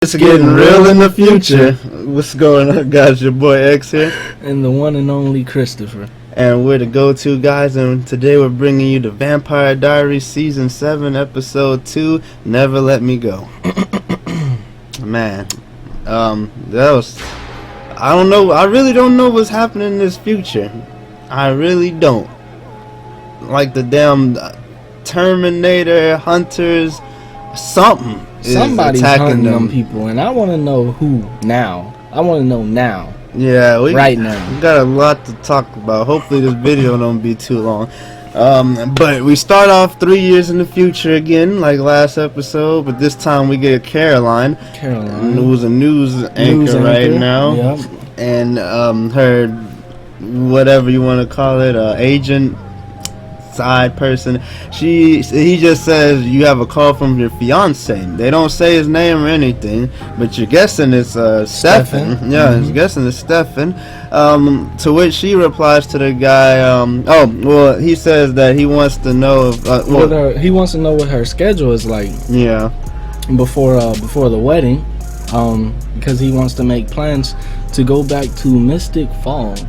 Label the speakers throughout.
Speaker 1: It's getting real in the future. What's going on, guys? Your boy X here.
Speaker 2: And the one and only Christopher.
Speaker 1: And we're the go-to guys, and today we're bringing you the Vampire Diaries Season 7, Episode 2, Never Let Me Go. Man, that was... I don't know, I really don't know what's happening in this future. I really don't. Like the damn Terminator, hunters, something.
Speaker 2: Somebody's hunting them people, and I want to know who now. I want to know now.
Speaker 1: Yeah,
Speaker 2: right now.
Speaker 1: We got a lot to talk about. Hopefully this video don't be too long. But we start off 3 years in the future again, like last episode. But this time we get Caroline, who's a news anchor right now.
Speaker 2: Yep.
Speaker 1: And her, whatever you want to call it, agent, side person, he just says you have a call from your fiance. They don't say his name or anything, but you're guessing it's Stefan. Yeah, he's guessing it's Stefan. To which she replies to the guy, he says that he wants to know if,
Speaker 2: he wants to know what her schedule is like.
Speaker 1: Yeah,
Speaker 2: before the wedding, because he wants to make plans to go back to Mystic Falls.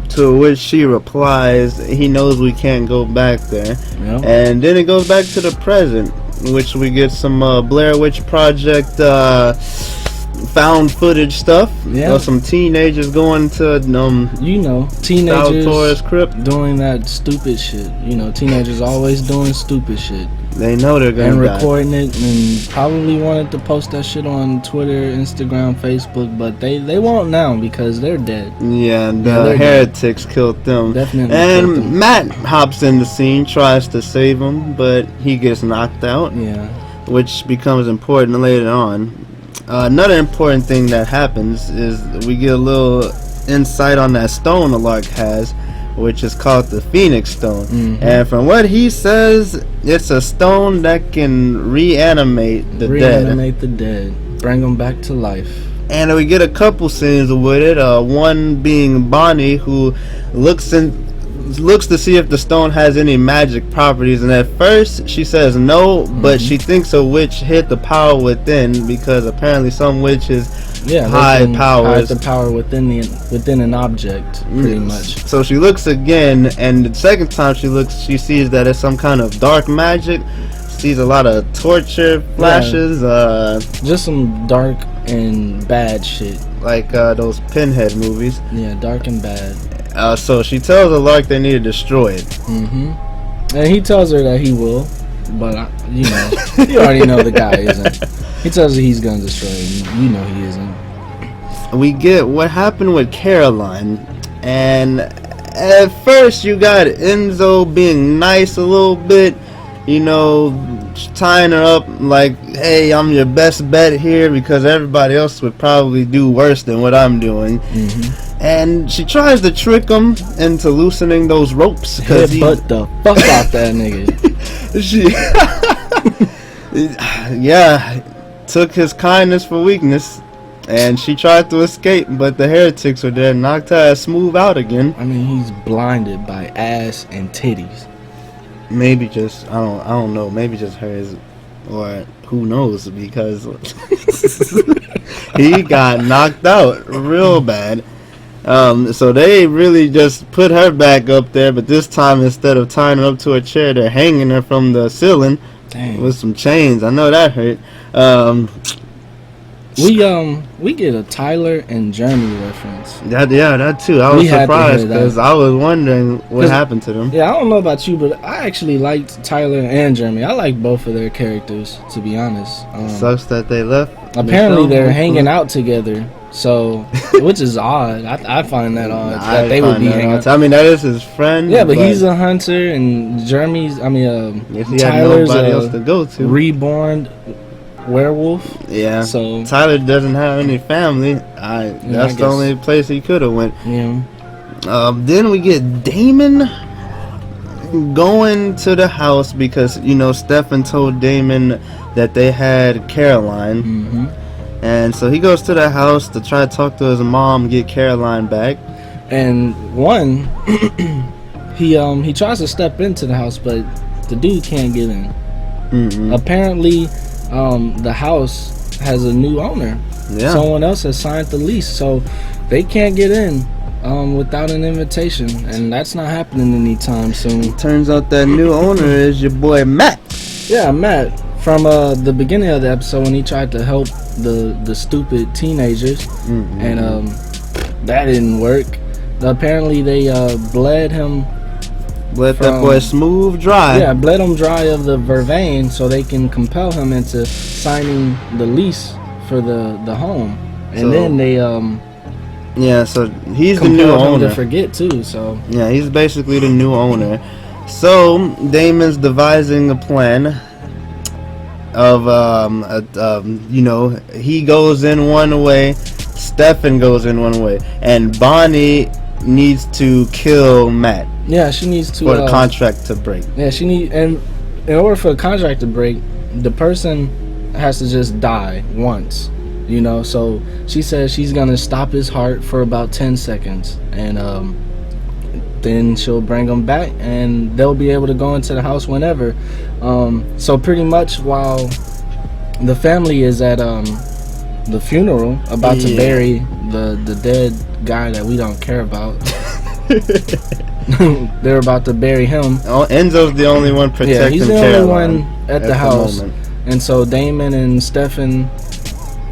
Speaker 1: To which she replies, he knows we can't go back there. Yep. And then it goes back to the present, which we get some Blair Witch Project found footage stuff. Yeah. Some teenagers going to
Speaker 2: teenagers
Speaker 1: crypt
Speaker 2: doing that stupid shit. Teenagers always doing stupid shit.
Speaker 1: They know they're gonna
Speaker 2: and recording it, and probably wanted to post that shit on Twitter, Instagram, Facebook, but they won't now because they're dead.
Speaker 1: Yeah, the heretics dead. Killed them.
Speaker 2: Definitely.
Speaker 1: And Matt hops in the scene, tries to save him, but he gets knocked out.
Speaker 2: Yeah. Which
Speaker 1: becomes important later on. Another important thing that happens is we get a little insight on that stone Alark has, which is called the Phoenix Stone. Mm-hmm. And from what he says, it's a stone that can reanimate the
Speaker 2: dead. Bring them back to life.
Speaker 1: And we get a couple scenes with it. One being Bonnie, who looks to see if the stone has any magic properties. And at first, she says no, but she thinks a witch hid the power within, because apparently some witches hide the
Speaker 2: power within an object, pretty much.
Speaker 1: So she looks again, and the second time she looks, she sees that it's some kind of dark magic. Sees a lot of torture flashes.
Speaker 2: Just some dark and bad shit,
Speaker 1: like those Pinhead movies.
Speaker 2: Yeah, dark and bad.
Speaker 1: So she tells Alark they need to destroy it.
Speaker 2: And he tells her that he will, but you already know the guy isn't. He tells her he's gonna destroy it. He isn't.
Speaker 1: We get what happened with Caroline, and at first you got Enzo being nice a little bit, tying her up like, hey, I'm your best bet here because everybody else would probably do worse than what I'm doing. And she tries to trick him into loosening those ropes.
Speaker 2: But the fuck out that nigga.
Speaker 1: Took his kindness for weakness, and she tried to escape, but the heretics were there, knocked her ass smooth out again.
Speaker 2: I mean, he's blinded by ass and titties.
Speaker 1: Maybe just, I don't know, maybe just hers, or who knows, because he got knocked out real bad. So they really just put her back up there, but this time instead of tying her up to a chair, they're hanging her from the ceiling.
Speaker 2: Dang.
Speaker 1: With some chains. I know that hurt.
Speaker 2: We get a Tyler and Jeremy reference.
Speaker 1: That too. I was surprised because I was wondering what happened to them.
Speaker 2: Yeah, I don't know about you, but I actually liked Tyler and Jeremy. I like both of their characters, to be honest.
Speaker 1: Sucks that they left.
Speaker 2: Apparently they're hanging out together, so which is odd. I find that odd that they would be hanging out.
Speaker 1: I mean, that is his friend.
Speaker 2: Yeah, but he's a hunter, and Jeremy's. Tyler's
Speaker 1: nobody else to go to.
Speaker 2: Reborn werewolf.
Speaker 1: Yeah.
Speaker 2: So
Speaker 1: Tyler doesn't have any family. That's the only place he could have went.
Speaker 2: Yeah.
Speaker 1: Then we get Damon going to the house because Stefan told Damon that they had Caroline. And so he goes to the house to try to talk to his mom, get Caroline back.
Speaker 2: And he tries to step into the house, but the dude can't get in. Apparently, the house has a new owner.
Speaker 1: Yeah.
Speaker 2: Someone else has signed the lease, so they can't get in without an invitation, and that's not happening anytime soon.
Speaker 1: Turns out that new owner is your boy Matt.
Speaker 2: Yeah, Matt. From the beginning of the episode when he tried to help the stupid teenagers, and that didn't work. Apparently they bled
Speaker 1: that boy smooth dry.
Speaker 2: Yeah, bled him dry of the vervain so they can compel him into signing the lease for the home. And
Speaker 1: So-
Speaker 2: then they
Speaker 1: So he's the new
Speaker 2: compelled him
Speaker 1: owner.
Speaker 2: to forget too. So
Speaker 1: Yeah, he's basically the new owner. So Damon's devising a plan of he goes in one way, Stefan goes in one way, and Bonnie needs to kill Matt
Speaker 2: yeah, she needs to
Speaker 1: for the contract to break.
Speaker 2: Yeah, and in order for the contract to break, the person has to just die once. So she says she's gonna stop his heart for about 10 seconds, and then she'll bring him back, and they'll be able to go into the house whenever. So pretty much while the family is at the funeral, about to bury the dead guy that we don't care about. They're about to bury him.
Speaker 1: Oh, Enzo's the only one protecting
Speaker 2: Yeah, he's the only
Speaker 1: Caroline
Speaker 2: one at the house.
Speaker 1: moment.
Speaker 2: And so Damon and Stefan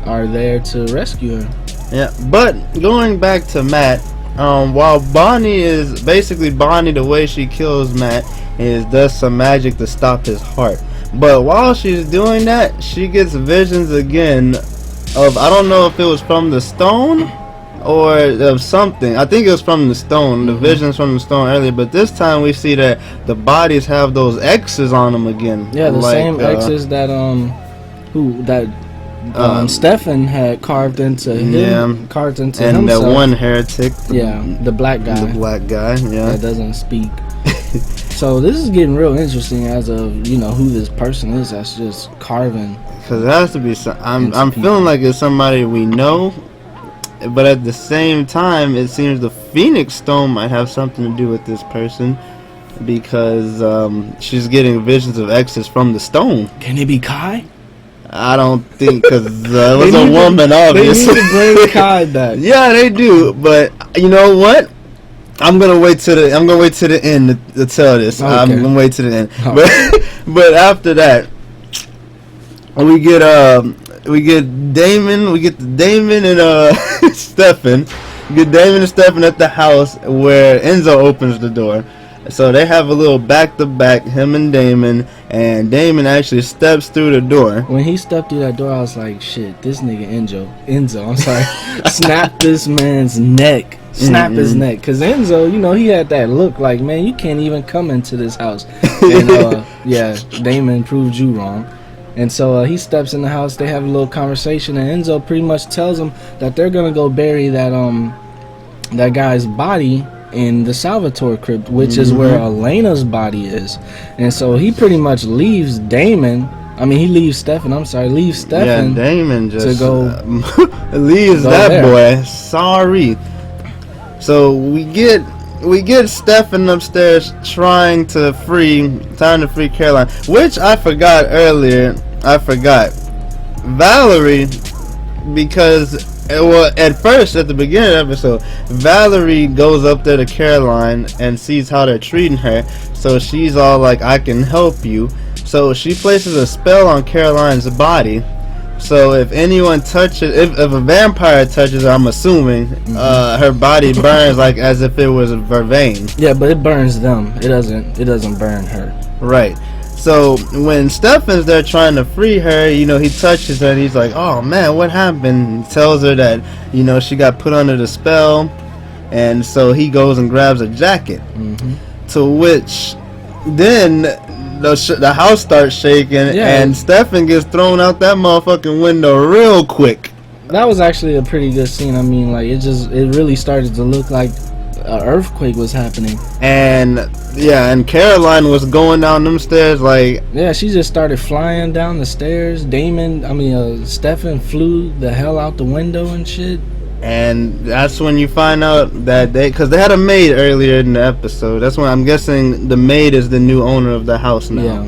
Speaker 2: are there to rescue her.
Speaker 1: Yeah, but going back to Matt, while Bonnie, the way she kills Matt is does some magic to stop his heart. But while she's doing that, she gets visions again of, I don't know if it was from the stone or of something. I think it was from the stone, the visions from the stone earlier, but this time we see that the bodies have those X's on them again.
Speaker 2: Yeah, the same X's that Stefan had carved into him, carved into
Speaker 1: and
Speaker 2: himself.
Speaker 1: that one heretic,
Speaker 2: the black guy,
Speaker 1: that
Speaker 2: doesn't speak. So this is getting real interesting as of who this person is that's just carving.
Speaker 1: Because it has to be I'm feeling like it's somebody we know, but at the same time it seems the Phoenix Stone might have something to do with this person, because she's getting visions of X's from the stone.
Speaker 2: Can it be Kai?
Speaker 1: I don't think, because it was a woman, obviously.
Speaker 2: They need to bring Kai back.
Speaker 1: Yeah, they do, but you know what? I'm gonna wait to the end to tell this.
Speaker 2: Okay.
Speaker 1: I'm gonna wait to the end.
Speaker 2: Oh.
Speaker 1: But after that, we get Damon and Stefan. We get Damon and Stefan at the house where Enzo opens the door. So they have a little back to back, him and Damon actually steps through the door.
Speaker 2: When he stepped through that door, I was like, shit, this nigga Enzo, I'm sorry, snap this man's neck. Snap his neck. Because Enzo, he had that look like, man, you can't even come into this house. And yeah, Damon proved you wrong. And so he steps in the house, they have a little conversation, and Enzo pretty much tells him that they're going to go bury that guy's body in the Salvatore crypt, which is where Elena's body is. And so he pretty much leaves Stefan.
Speaker 1: Yeah, Damon just
Speaker 2: to go
Speaker 1: leaves
Speaker 2: go
Speaker 1: that
Speaker 2: there.
Speaker 1: boy. Sorry. So we get Stefan upstairs trying to free Caroline, which I forgot earlier. Valerie, because at first, at the beginning of the episode, Valerie goes up there to Caroline and sees how they're treating her. So she's all like, I can help you. So she places a spell on Caroline's body. So if anyone touches, if a vampire touches her, I'm assuming, her body burns like as if it was vervain.
Speaker 2: Yeah, but it burns them. It doesn't burn her.
Speaker 1: Right. So when Stefan's there trying to free her, he touches her and he's like, oh man, what happened? He tells her that, she got put under the spell. And so he goes and grabs a jacket. To which then the house starts shaking, and Stefan gets thrown out that motherfucking window real quick.
Speaker 2: That was actually a pretty good scene. I mean, like, it really started to look like an earthquake was happening.
Speaker 1: And Caroline was going down them stairs like...
Speaker 2: Yeah, she just started flying down the stairs. Stefan flew the hell out the window and shit.
Speaker 1: And that's when you find out that because they had a maid earlier in the episode. That's when I'm guessing the maid is the new owner of the house now.
Speaker 2: Yeah,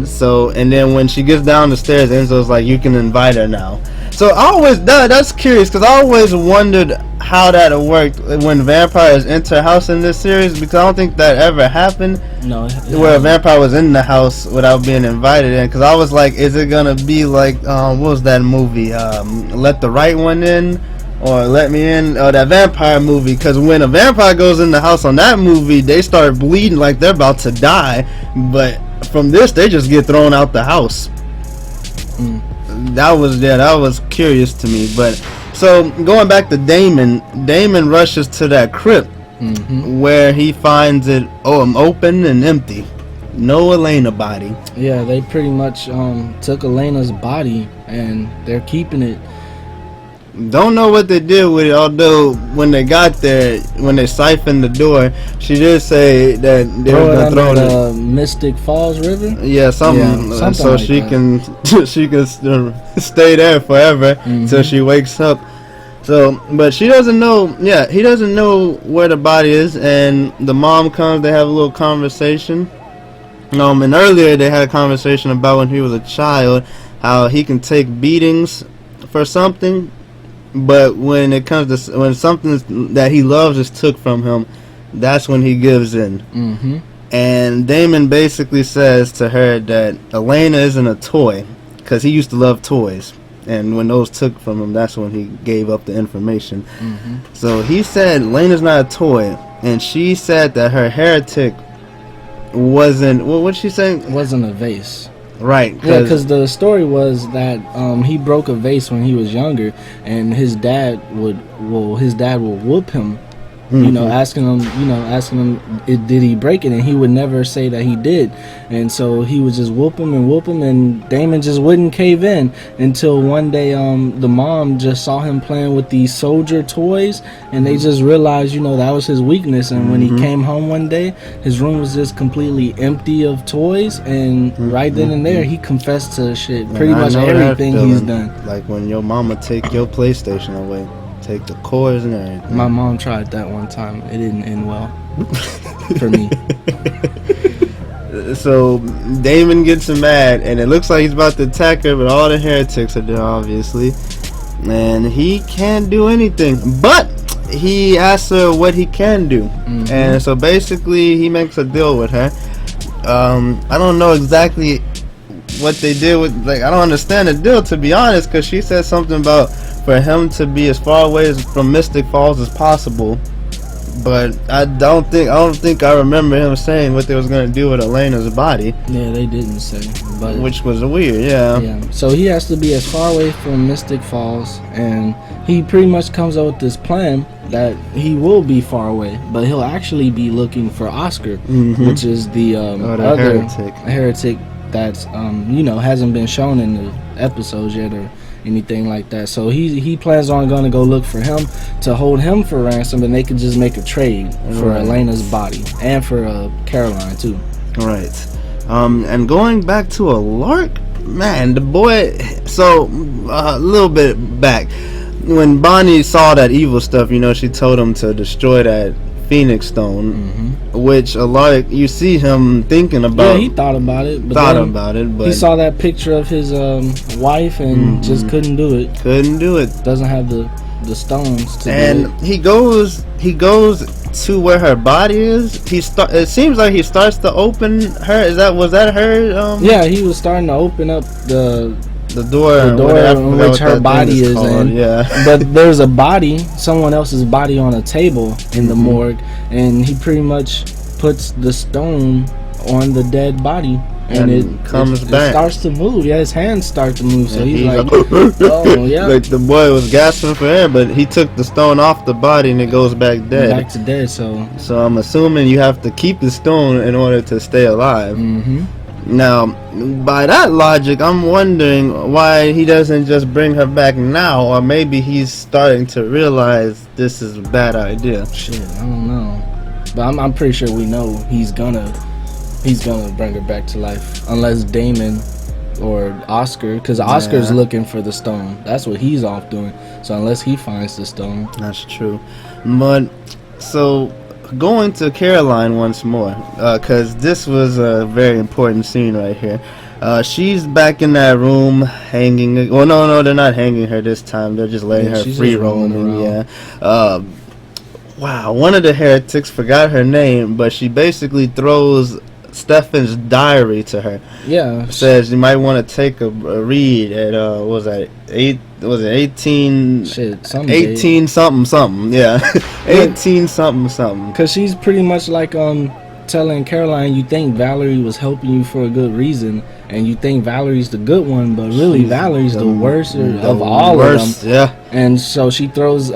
Speaker 1: So, and then when she gets down the stairs, Enzo's like, "You can invite her now." So I always that's curious because I always wondered how that worked when vampires enter a house in this series, because I don't think that ever happened.
Speaker 2: No,
Speaker 1: Where a vampire was in the house without being invited in. Because I was like, is it gonna be like what was that movie? Let the Right One In, or Let Me In, or that vampire movie? Because when a vampire goes in the house on that movie, they start bleeding like they're about to die. But from this, they just get thrown out the house. That was curious to me. But so going back to Damon rushes to that crypt where he finds it open and empty. No Elena body.
Speaker 2: Yeah, they pretty much took Elena's body and they're keeping it.
Speaker 1: Don't know what they did with it, although when they got there, when they siphoned the door, she did say that they were going to throw
Speaker 2: the Mystic Falls River.
Speaker 1: Yeah, something so like she can she can stay there forever until she wakes up. So, but she doesn't know. Yeah, he doesn't know where the body is, and the mom comes. They have a little conversation. And earlier they had a conversation about when he was a child, how he can take beatings for something, but when it comes to when something that he loves is took from him, that's when he gives in. And Damon basically says to her that Elena isn't a toy, because he used to love toys. And when those took from him, that's when he gave up the information. So he said Lena's not a toy, and she said that her heretic wasn't. What'd she say?
Speaker 2: Wasn't a vase.
Speaker 1: Right.
Speaker 2: Yeah, because the story was that he broke a vase when he was younger, and his dad would whoop him. Asking him, did he break it? And he would never say that he did. And so he would just whoop him, and Damon just wouldn't cave in until one day the mom just saw him playing with these soldier toys, and they just realized, that was his weakness. And when he came home one day, his room was just completely empty of toys, and right then and there, he confessed to pretty much everything he's done.
Speaker 1: Like when your mama take your PlayStation away. Take the cords and everything.
Speaker 2: My mom tried that one time. It didn't end well for me.
Speaker 1: So Damon gets mad, and it looks like he's about to attack her, but all the heretics are there, obviously. And he can't do anything. But he asks her what he can do. And so basically, he makes a deal with her. I don't know exactly what they did with. I don't understand the deal, to be honest, because she said something about for him to be as far away from Mystic Falls as possible, but I don't think I remember him saying what they was gonna do with Elena's body.
Speaker 2: Yeah, they didn't say, but
Speaker 1: which was weird. Yeah.
Speaker 2: So he has to be as far away from Mystic Falls, and he pretty much comes up with this plan that he will be far away, but he'll actually be looking for Oscar, which is the other heretic that's hasn't been shown in the episodes yet or anything like that. So he plans on going to go look for him to hold him for ransom, and they could just make a trade for Elena's body and for Caroline too.
Speaker 1: Right. And going back to a Lark, man, the boy. So a little bit back when Bonnie saw that evil stuff, she told him to destroy that Phoenix Stone, which a lot you see him thinking about.
Speaker 2: Yeah, he thought about it. But he saw that picture of his wife and just couldn't do it. Doesn't have the stones to
Speaker 1: and
Speaker 2: do it.
Speaker 1: he goes to where her body is. It seems like he starts to open her. Was that her?
Speaker 2: Yeah, he was starting to open up the door in which her body is in.
Speaker 1: Yeah.
Speaker 2: But there's a body, someone else's body on a table in the morgue, and he pretty much puts the stone on the dead body, and it comes back. It starts to move. Yeah, his hands start to move. So he's like, oh yeah.
Speaker 1: Like the boy was gasping for air, but he took the stone off the body and it goes back dead.
Speaker 2: Back to dead. So
Speaker 1: I'm assuming you have to keep the stone in order to stay alive. Now, by that logic, I'm wondering why he doesn't just bring her back now, or maybe he's starting to realize this is a bad idea.
Speaker 2: Shit, I don't know, but I'm pretty sure we know he's gonna bring her back to life, unless Damon or Oscar, because Oscar's looking for the stone. That's what he's off doing. So unless he finds the stone,
Speaker 1: that's true. But so going to Caroline once more, because this was a very important scene right here. She's back in that room hanging. Well, no, they're not hanging her this time. They're just letting her free roam. Yeah. Wow, one of the heretics, forgot her name, but she basically throws Stefan's diary to her.
Speaker 2: Yeah.
Speaker 1: Says you might want to take a read at what was that 18
Speaker 2: shit,
Speaker 1: 18 something, yeah. 18 something.
Speaker 2: Cause she's pretty much like telling Caroline, you think Valerie was helping you for a good reason, and you think Valerie's the good one, but really Valerie's the worst of all of them.
Speaker 1: Yeah.
Speaker 2: And so she throws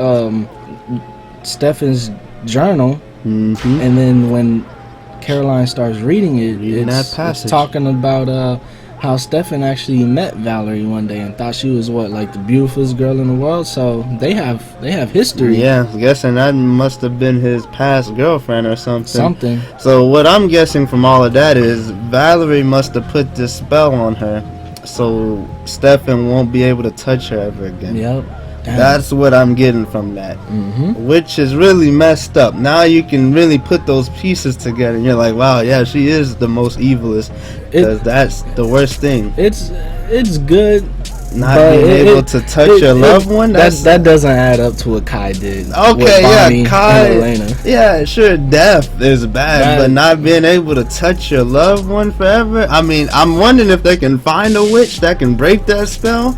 Speaker 2: Stefan's journal, and then when Caroline starts reading it, it's talking about how Stefan actually met Valerie one day and thought she was like the beautifulest girl in the world. So they have history.
Speaker 1: Yeah, I'm guessing that must have been his past girlfriend or something.
Speaker 2: Something.
Speaker 1: So what I'm guessing from all of that is Valerie must have put this spell on her, so Stefan won't be able to touch her ever again.
Speaker 2: Yep. Damn.
Speaker 1: That's what I'm getting from that, which is really messed up. Now you can really put those pieces together, and you're like, wow, yeah, she is the most evilest, because that's the worst thing.
Speaker 2: It's good.
Speaker 1: Not being able to touch your loved one.
Speaker 2: That doesn't add up to what Kai did.
Speaker 1: Okay, yeah, Kai.
Speaker 2: And Elena.
Speaker 1: Yeah, sure, death is bad, but not being able to touch your loved one forever. I mean, I'm wondering if they can find a witch that can break that spell.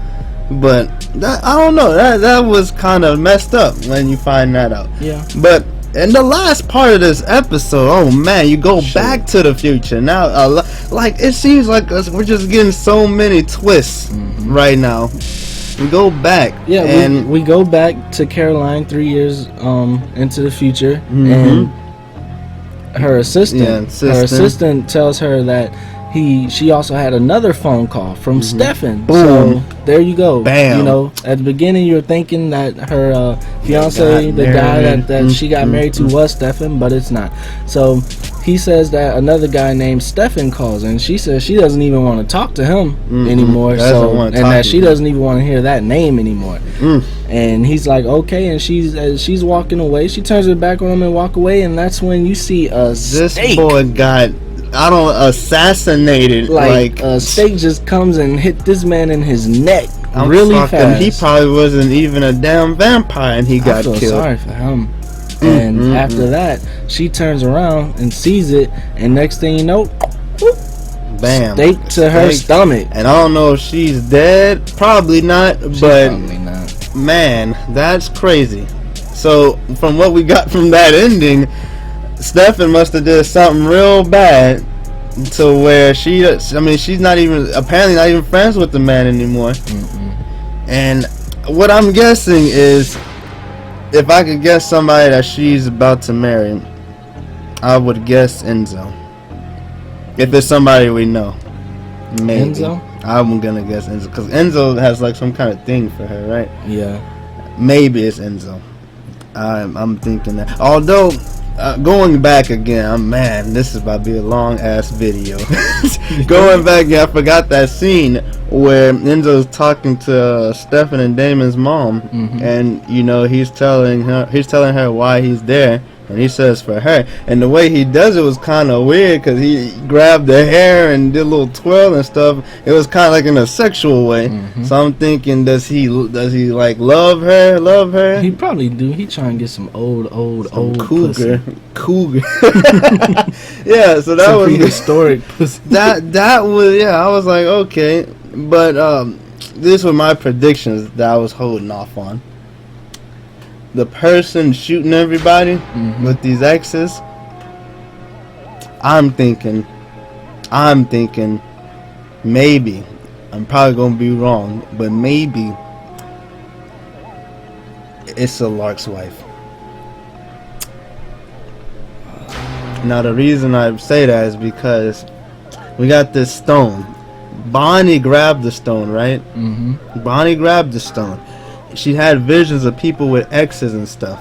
Speaker 1: But I don't know. That was kind of messed up when you find that out.
Speaker 2: Yeah.
Speaker 1: But in the last part of this episode, oh man, you go back to the future now. Like it seems like we're just getting so many twists right now. We go back.
Speaker 2: Yeah, and we go back to Caroline 3 years into the future, and her assistant tells her that she also had another phone call from Stefan.
Speaker 1: Boom.
Speaker 2: So there you go.
Speaker 1: Bam.
Speaker 2: You know, at the beginning you're thinking that her fiance, the guy that she got married to, was Stefan, but it's not. So he says that another guy named Stefan calls, and she says she doesn't even want to talk to him anymore. So and that she doesn't even want to hear that name anymore. And he's like, okay, and she's walking away. She turns her back on him and walk away, and that's when you see
Speaker 1: this boy got assassinated. Like
Speaker 2: a stake just comes and hit this man in his neck fast.
Speaker 1: He probably wasn't even a damn vampire, and he got killed. I feel
Speaker 2: sorry for him. And after that, she turns around and sees it, and next thing you know, whoop,
Speaker 1: bam,
Speaker 2: stake to her stomach.
Speaker 1: And I don't know if she's dead. Probably not.
Speaker 2: Probably not.
Speaker 1: Man, that's crazy. So from what we got from that ending, Stefan must have did something real bad to where she's not even friends with the man anymore. And what I'm guessing is, if I could guess somebody that she's about to marry, I would guess Enzo. If it's somebody we know, maybe.
Speaker 2: Enzo?
Speaker 1: I'm gonna guess Enzo, because Enzo has like some kind of thing for her, right?
Speaker 2: Yeah.
Speaker 1: Maybe it's Enzo. I'm thinking that. Although, going back again, man, this is about to be a long ass video. Going back again, I forgot that scene where Enzo's talking to Stefan and Damon's mom, and you know he's telling her why he's there, and he says for her, and the way he does it was kind of weird because he grabbed her hair and did a little twirl and stuff. It was kind of like in a sexual way. So I'm thinking, does he like love her?
Speaker 2: He probably do. He trying to get some old
Speaker 1: cougar.
Speaker 2: Pussy.
Speaker 1: Yeah, so that
Speaker 2: some
Speaker 1: was
Speaker 2: historic pussy.
Speaker 1: That was, yeah, I was like, okay, but these were my predictions that I was holding off on. The person shooting everybody with these X's, I'm thinking maybe, I'm probably gonna be wrong, but maybe it's a Lark's wife. Now the reason I say that is because we got this stone. Bonnie grabbed the stone, right? Bonnie grabbed the stone. She had visions of people with X's and stuff.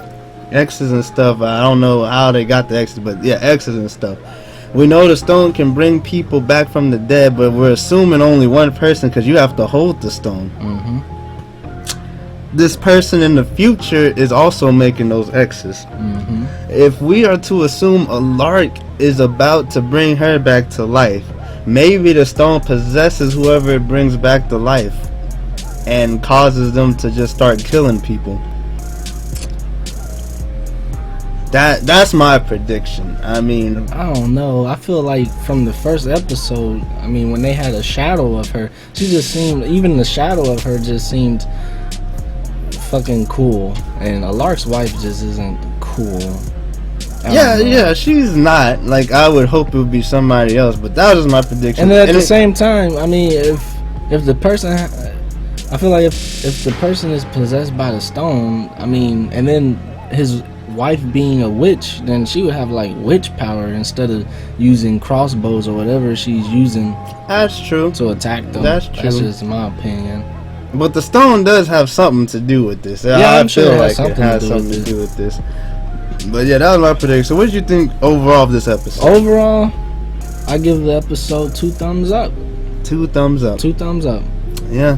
Speaker 1: I don't know how they got the X's, but yeah, X's and stuff. We know the stone can bring people back from the dead, but we're assuming only one person because you have to hold the stone. this person in the future is also making those X's. If we are to assume Alark is about to bring her back to life, maybe the stone possesses whoever it brings back to life and causes them to just start killing people. That's my prediction. I mean,
Speaker 2: I don't know. I feel like from the first episode, I mean, when they had a shadow of her, she just seemed, even the shadow of her just seemed fucking cool. And Alark's wife just isn't cool.
Speaker 1: yeah, she's not. Like, I would hope it would be somebody else, but that was my prediction.
Speaker 2: And then at the same time, I mean, if the person, I feel like if the person is possessed by the stone, I mean, and then his wife being a witch, then she would have like witch power instead of using crossbows or whatever she's using.
Speaker 1: That's true.
Speaker 2: To attack them.
Speaker 1: That's true.
Speaker 2: That's just my opinion.
Speaker 1: But the stone does have something to do with this.
Speaker 2: Yeah,
Speaker 1: I feel like it has something to do with this. But yeah, that was my prediction. So what did you think overall of this episode?
Speaker 2: Overall, I give the episode 2 thumbs up.
Speaker 1: 2 thumbs up.
Speaker 2: 2 thumbs up.
Speaker 1: Yeah.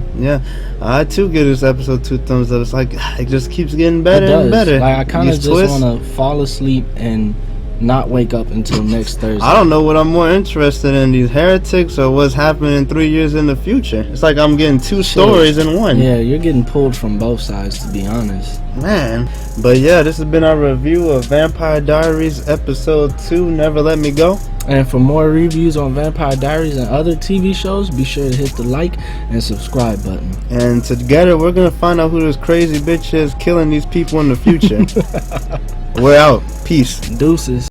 Speaker 1: I too give this episode 2 thumbs up. It's like it just keeps getting better and better.
Speaker 2: Like I kind of just want to fall asleep and not wake up until next Thursday.
Speaker 1: I don't know what I'm more interested in, these heretics or what's happening 3 years in the future. It's like I'm getting 2 stories in one.
Speaker 2: Yeah, you're getting pulled from both sides, to be honest.
Speaker 1: Man. But yeah, this has been our review of Vampire Diaries episode 2, Never Let Me Go.
Speaker 2: And for more reviews on Vampire Diaries and other TV shows, be sure to hit the like and subscribe button.
Speaker 1: And together we're going to find out who this crazy bitch is killing these people in the future. We're out. Peace.
Speaker 2: Deuces.